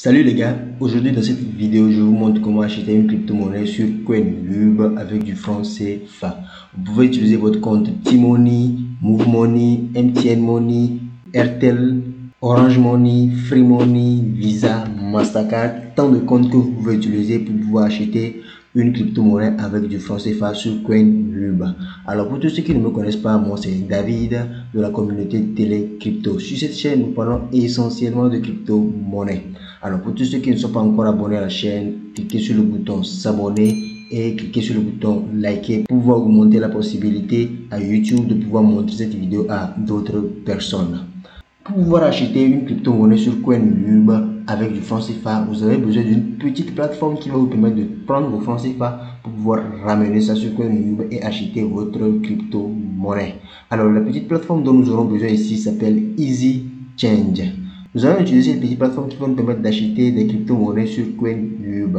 Salut les gars, aujourd'hui dans cette vidéo je vous montre comment acheter une crypto-monnaie sur Coinhub avec du franc CFA. Vous pouvez utiliser votre compte T-Money, Move Money, MTN Money, Airtel, Orange Money, Free Money, Visa, Mastercard, tant de comptes que vous pouvez utiliser pour pouvoir acheter une crypto-monnaie avec du franc CFA sur Coinhub. Alors pour tous ceux qui ne me connaissent pas, moi c'est David de la communauté Télé Crypto. Sur cette chaîne, nous parlons essentiellement de crypto-monnaie. Alors pour tous ceux qui ne sont pas encore abonnés à la chaîne, cliquez sur le bouton s'abonner et cliquez sur le bouton liker pour pouvoir augmenter la possibilité à YouTube de pouvoir montrer cette vidéo à d'autres personnes. Pour pouvoir acheter une crypto-monnaie sur Coinhub avec du franc CFA, vous avez besoin d'une petite plateforme qui va vous permettre de prendre vos francs CFA pour pouvoir ramener ça sur Coinhub et acheter votre crypto-monnaie. Alors la petite plateforme dont nous aurons besoin ici s'appelle EasyChange. Nous allons utiliser une petite plateforme qui va nous permettre d'acheter des crypto-monnaies sur Coinhub.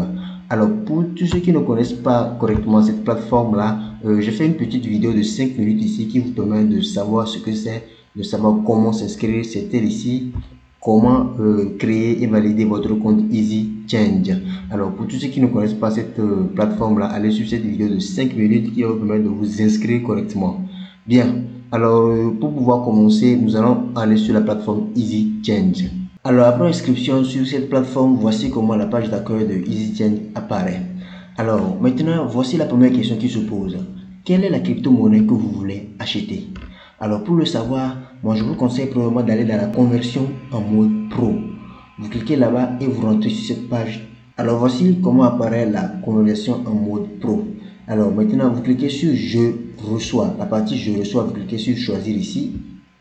Alors, pour tous ceux qui ne connaissent pas correctement cette plateforme-là, j'ai fait une petite vidéo de 5 minutes ici qui vous permet de savoir ce que c'est, de savoir comment s'inscrire. C'était ici, comment créer et valider votre compte EasyChange. Alors, pour tous ceux qui ne connaissent pas cette plateforme-là, allez sur cette vidéo de 5 minutes qui va vous permettre de vous inscrire correctement. Bien. Alors, pour pouvoir commencer, nous allons aller sur la plateforme EasyChange. Alors, après inscription sur cette plateforme, voici comment la page d'accueil de EasyChange apparaît. Alors, maintenant, voici la première question qui se pose. Quelle est la crypto-monnaie que vous voulez acheter? Alors, pour le savoir, moi, je vous conseille probablement d'aller dans la conversion en mode pro. Vous cliquez là-bas et vous rentrez sur cette page. Alors, voici comment apparaît la conversion en mode pro. Alors, maintenant, vous cliquez sur « Je reçois ». La partie « Je reçois », vous cliquez sur « Choisir » ici.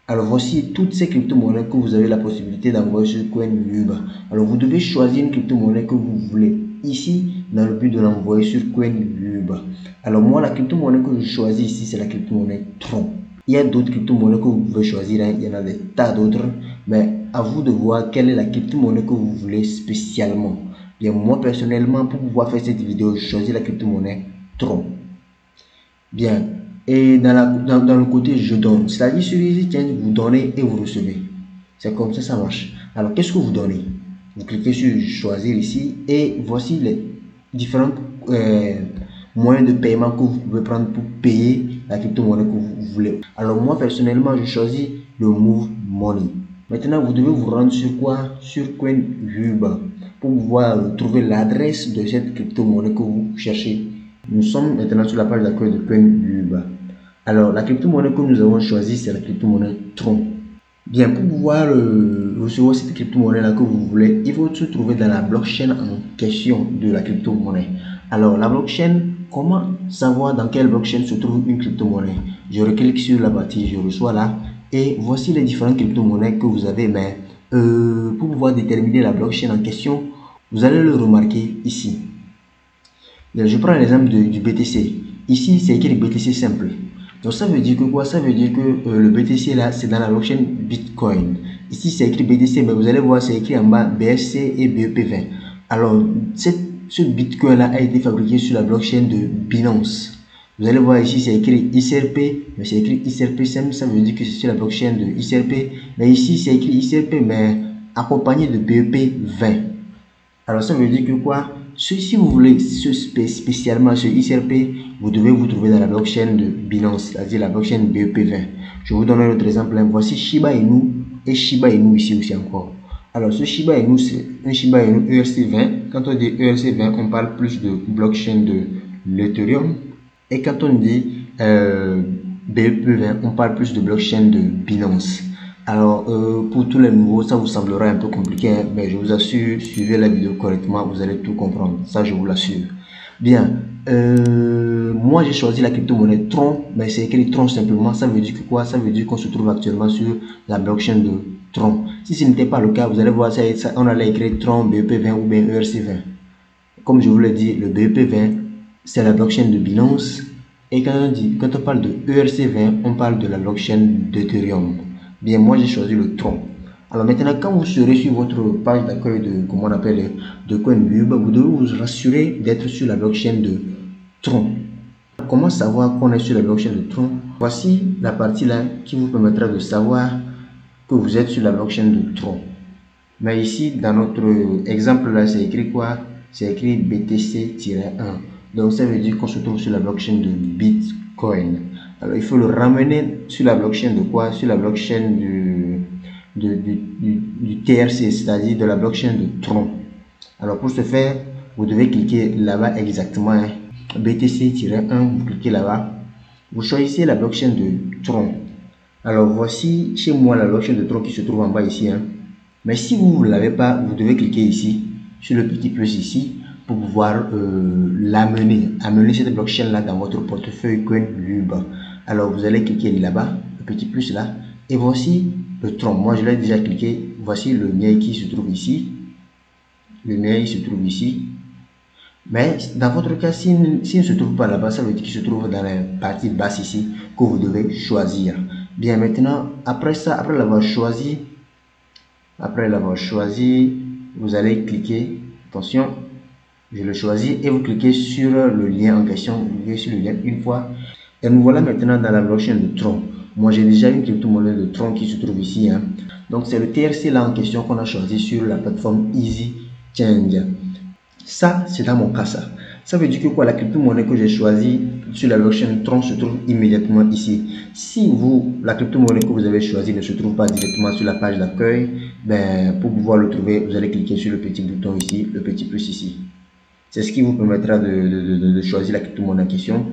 Alors, voici toutes ces crypto-monnaies que vous avez la possibilité d'envoyer sur Coinhub. Alors, vous devez choisir une crypto-monnaie que vous voulez ici dans le but de l'envoyer sur Coinhub. Alors, moi, la crypto-monnaie que je choisis ici, c'est la crypto-monnaie Tron. Il y a d'autres crypto-monnaies que vous pouvez choisir, hein. Il y en a des tas d'autres, mais à vous de voir quelle est la crypto-monnaie que vous voulez spécialement. Bien, moi, personnellement, pour pouvoir faire cette vidéo, je choisis la crypto-monnaie Tron. Bien, et dans le côté je donne, c'est-à-dire sur EasyChange, vous donnez et vous recevez. C'est comme ça marche. Alors, qu'est-ce que vous donnez? Vous cliquez sur choisir ici et voici les différents moyens de paiement que vous pouvez prendre pour payer la crypto-monnaie que vous voulez. Alors, moi personnellement, je choisis le Move Money. Maintenant, vous devez vous rendre sur quoi? Sur Coinhub pour pouvoir trouver l'adresse de cette crypto-monnaie que vous cherchez. Nous sommes maintenant sur la page d'accueil de Coinhub. Alors, la crypto-monnaie que nous avons choisie, c'est la crypto-monnaie Tron. Bien, pour pouvoir recevoir cette crypto-monnaie-là que vous voulez, il faut se trouver dans la blockchain en question de la crypto-monnaie. Alors, la blockchain, comment savoir dans quelle blockchain se trouve une crypto-monnaie? Je reclique sur la partie je reçois là et voici les différentes crypto-monnaies que vous avez. Mais pour pouvoir déterminer la blockchain en question, vous allez le remarquer ici. Je prends l'exemple du BTC. Ici, c'est écrit BTC simple. Donc, ça veut dire que quoi? Ça veut dire que le BTC là, c'est dans la blockchain Bitcoin. Ici, c'est écrit BTC, mais vous allez voir, c'est écrit en bas BSC et BEP20. Alors, ce Bitcoin là a été fabriqué sur la blockchain de Binance. Vous allez voir ici, c'est écrit ICRP, mais c'est écrit ICRP simple, ça veut dire que c'est sur la blockchain de ICRP. Mais ici, c'est écrit ICRP, mais accompagné de BEP20. Alors, ça veut dire que quoi? Si vous voulez spécialement sur ICRP, vous devez vous trouver dans la blockchain de Binance, c'est-à-dire la blockchain BEP20. Je vous donne un autre exemple. Voici Shiba Inu et Shiba Inu ici aussi encore. Alors, ce Shiba Inu, c'est un Shiba Inu ERC20. Quand on dit ERC20, on parle plus de blockchain de l'Ethereum. Et quand on dit BEP20, on parle plus de blockchain de Binance. Alors, pour tous les nouveaux, ça vous semblera un peu compliqué, hein, mais je vous assure, suivez la vidéo correctement, vous allez tout comprendre. Ça, je vous l'assure. Bien, moi, j'ai choisi la crypto-monnaie Tron, mais c'est écrit Tron simplement. Ça veut dire que quoi? Ça veut dire qu'on se trouve actuellement sur la blockchain de Tron. Si ce n'était pas le cas, vous allez voir, ça, on allait écrire Tron, BEP20 ou bien ERC20. Comme je vous l'ai dit, le BEP20, c'est la blockchain de Binance. Et quand on parle de ERC20, on parle de la blockchain d'Ethereum. Bien, moi j'ai choisi le Tron. Alors maintenant, quand vous serez sur votre page d'accueil de, comment on appelle, de Coinhub, vous devez vous rassurer d'être sur la blockchain de Tron. Comment savoir qu'on est sur la blockchain de Tron? Voici la partie là qui vous permettra de savoir que vous êtes sur la blockchain de Tron. Mais ici, dans notre exemple là, c'est écrit quoi? C'est écrit BTC-1. Donc ça veut dire qu'on se trouve sur la blockchain de Bitcoin. Alors il faut le ramener sur la blockchain de quoi? Sur la blockchain du TRC, c'est-à-dire de la blockchain de Tron. Alors pour ce faire, vous devez cliquer là-bas exactement, hein. BTC-1, vous cliquez là-bas. Vous choisissez la blockchain de Tron. Alors voici chez moi la blockchain de Tron qui se trouve en bas ici, hein. Mais si vous ne l'avez pas, vous devez cliquer ici, sur le petit plus ici, pour pouvoir amener cette blockchain là dans votre portefeuille CoinLub. Alors vous allez cliquer là-bas, le petit plus là, et voici le Tron. Moi je l'ai déjà cliqué, voici le mien qui se trouve ici. Le mien il se trouve ici. Mais dans votre cas, s'il ne se trouve pas là-bas, ça veut dire qu'il se trouve dans la partie basse ici, que vous devez choisir. Bien maintenant, après ça, après l'avoir choisi, vous allez cliquer, attention, je le choisis et vous cliquez sur le lien en question, vous cliquez sur le lien une fois. Et nous voilà maintenant dans la blockchain de Tron. Moi j'ai déjà une crypto-monnaie de Tron qui se trouve ici, hein. Donc c'est le TRC là en question qu'on a choisi sur la plateforme Easy Change. Ça, c'est dans mon cas ça. Ça veut dire que quoi, la crypto-monnaie que j'ai choisie sur la blockchain Tron se trouve immédiatement ici. Si la crypto-monnaie que vous avez choisie ne se trouve pas directement sur la page d'accueil, ben, pour pouvoir le trouver, vous allez cliquer sur le petit bouton ici, le petit plus ici. C'est ce qui vous permettra de choisir la crypto-monnaie en question.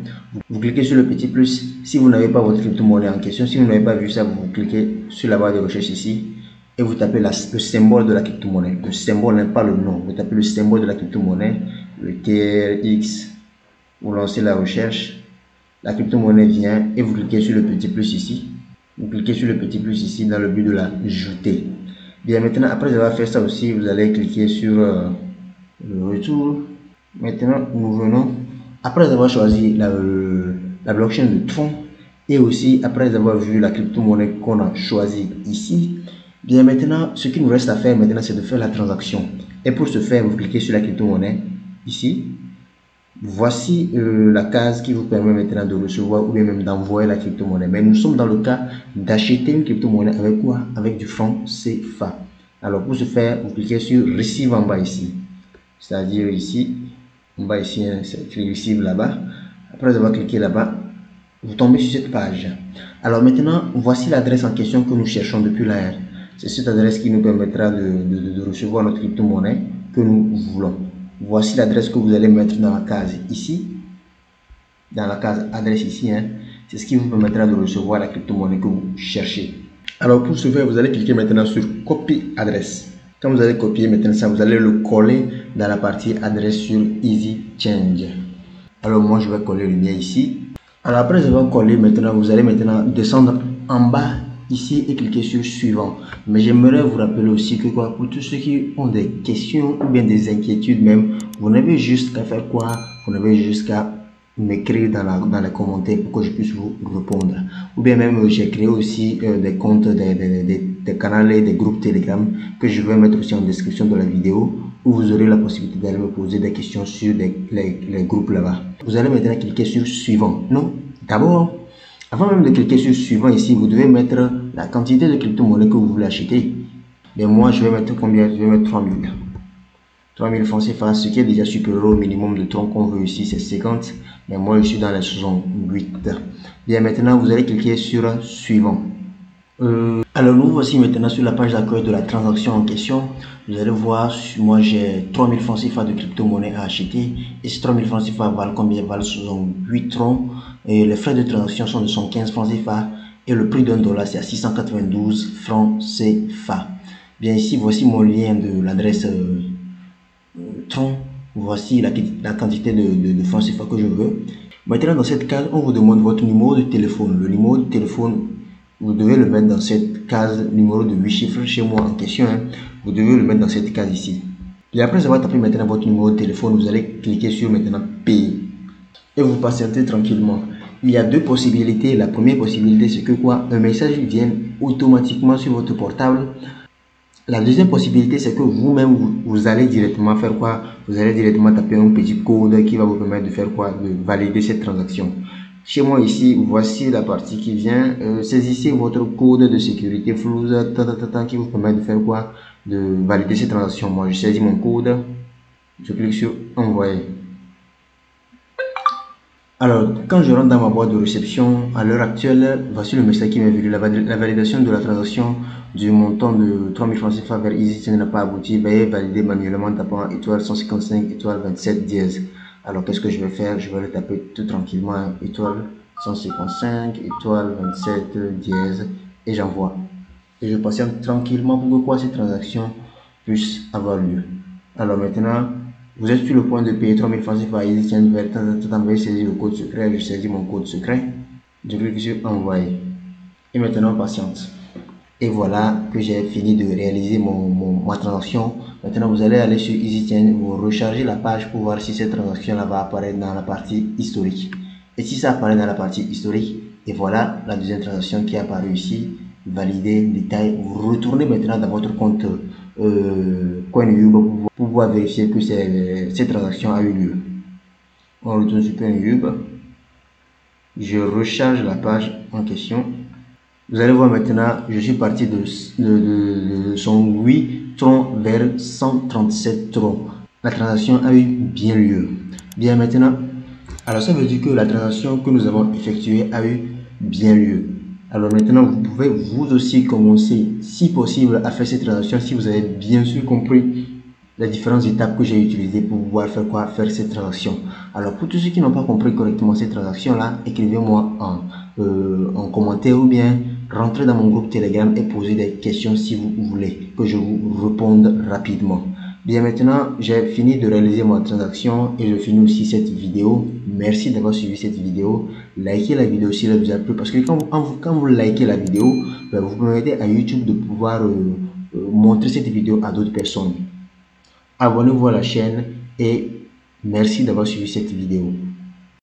Vous cliquez sur le petit plus. Si vous n'avez pas votre crypto-monnaie en question, si vous n'avez pas vu ça, vous cliquez sur la barre de recherche ici et vous tapez le symbole de la crypto-monnaie. Le symbole, pas le nom. Vous tapez le symbole de la crypto-monnaie, le TRX. Vous lancez la recherche. La crypto-monnaie vient et vous cliquez sur le petit plus ici. Vous cliquez sur le petit plus ici dans le but de l'ajouter. Bien maintenant, après avoir fait ça aussi, vous allez cliquer sur le retour. Maintenant, nous venons, après avoir choisi la blockchain de Tron et aussi après avoir vu la crypto-monnaie qu'on a choisi ici, bien maintenant, ce qu'il nous reste à faire maintenant, c'est de faire la transaction. Et pour ce faire, vous cliquez sur la crypto-monnaie ici. Voici la case qui vous permet maintenant de recevoir ou bien même d'envoyer la crypto-monnaie. Mais nous sommes dans le cas d'acheter une crypto-monnaie avec quoi? Avec du franc CFA. Alors pour ce faire, vous cliquez sur Receive en bas ici. C'est-à-dire ici, en bas ici, hein, c'est écrit Receive là-bas. Après avoir cliqué là-bas, vous tombez sur cette page. Alors maintenant, voici l'adresse en question que nous cherchons depuis là. C'est cette adresse qui nous permettra de recevoir notre crypto-monnaie que nous voulons. Voici l'adresse que vous allez mettre dans la case ici, dans la case adresse ici, hein. C'est ce qui vous permettra de recevoir la crypto-monnaie que vous cherchez. Alors pour ce faire, vous allez cliquer maintenant sur Copy adresse. Quand vous allez copier maintenant ça, vous allez le coller dans la partie adresse sur Easy Change. Alors moi je vais coller le mien ici. Alors après avoir collé maintenant, vous allez maintenant descendre en bas ici et cliquer sur suivant. Mais j'aimerais vous rappeler aussi que quoi, pour tous ceux qui ont des questions ou bien des inquiétudes même, vous n'avez juste qu'à faire quoi? Vous n'avez juste qu'à m'écrire dans les commentaires pour que je puisse vous répondre. Ou bien même j'ai créé aussi des comptes, des canaux et des groupes Telegram que je vais mettre aussi en description de la vidéo, où vous aurez la possibilité d'aller me poser des questions sur les groupes là-bas. Vous allez maintenant cliquer sur suivant. Non, d'abord, avant même de cliquer sur suivant ici, vous devez mettre la quantité de crypto-monnaie que vous voulez acheter. Mais moi, je vais mettre combien? Je vais mettre 3000. 3000 francs CFA, ce qui est déjà supérieur au minimum de Tron qu'on veut ici, c'est 50. Mais moi, je suis dans les 68. Bien, maintenant, vous allez cliquer sur suivant. Alors, nous voici maintenant sur la page d'accueil de la transaction en question. Vous allez voir, moi, j'ai 3000 francs CFA de crypto-monnaie à acheter. Et ces 3000 francs CFA valent combien? Valent 68 Tron. Et les frais de transaction sont de 115 francs CFA. Et le prix d'un dollar, c'est à 692 francs CFA. Bien, ici, voici mon lien de l'adresse Tron. Voici la quantité de francs CFA que je veux. Maintenant, dans cette case, on vous demande votre numéro de téléphone. Le numéro de téléphone, vous devez le mettre dans cette case numéro de 8 chiffres chez moi en question, hein. Vous devez le mettre dans cette case ici. Et après avoir tapé maintenant votre numéro de téléphone, vous allez cliquer sur maintenant payer. Et vous patientez tranquillement. Il y a deux possibilités. La première possibilité, c'est que quoi? Un message vienne automatiquement sur votre portable. La deuxième possibilité, c'est que vous-même, vous allez directement faire quoi? Vous allez directement taper un petit code qui va vous permettre de faire quoi? De valider cette transaction. Chez moi ici, voici la partie qui vient. Saisissez votre code de sécurité Flouze qui vous permet de faire quoi? de valider cette transaction. Moi, je saisis mon code, je clique sur envoyer. Alors, quand je rentre dans ma boîte de réception, à l'heure actuelle, voici le message qui m'est venu. La validation de la transaction du montant de 3000 francs CFA vers EasyChain n'a pas abouti. Veuillez valider manuellement en tapant étoile 155 étoile 27 dièse. Alors, qu'est-ce que je vais faire? Je vais le taper tout tranquillement, étoile 155 étoile 27 dièse, et j'envoie. Et je patiente tranquillement pour que quoi cette transaction puisse avoir lieu. Alors maintenant, vous êtes sur le point de payer 3000 francs CFA EasyChain vers veuillez saisir le code secret. Je saisis mon code secret. Je clique sur envoyer. Et maintenant, patiente. Et voilà que j'ai fini de réaliser ma transaction. Maintenant, vous allez aller sur EasyChain, vous rechargez la page pour voir si cette transaction-là va apparaître dans la partie historique. Et si ça apparaît dans la partie historique, et voilà la deuxième transaction qui est apparue ici, valider, détail. Vous retournez maintenant dans votre compte CoinYube pour pouvoir vérifier que cette transaction a eu lieu. On retourne sur CoinYube. Je recharge la page en question. Vous allez voir maintenant, je suis parti de 108 troncs vers 137 troncs. La transaction a eu bien lieu. Bien maintenant, alors ça veut dire que la transaction que nous avons effectuée a eu bien lieu. Alors maintenant, vous pouvez vous aussi commencer, si possible, à faire cette transaction si vous avez bien sûr compris les différentes étapes que j'ai utilisées pour pouvoir faire quoi? Faire cette transaction. Alors pour tous ceux qui n'ont pas compris correctement cette transaction-là, écrivez-moi en commentaire ou bien rentrez dans mon groupe Telegram et posez des questions si vous voulez que je vous réponde rapidement. Bien maintenant, j'ai fini de réaliser ma transaction et je finis aussi cette vidéo. Merci d'avoir suivi cette vidéo. Likez la vidéo si elle vous a plu parce que quand vous likez la vidéo, vous permettez à YouTube de pouvoir montrer cette vidéo à d'autres personnes. Abonnez-vous à la chaîne et merci d'avoir suivi cette vidéo.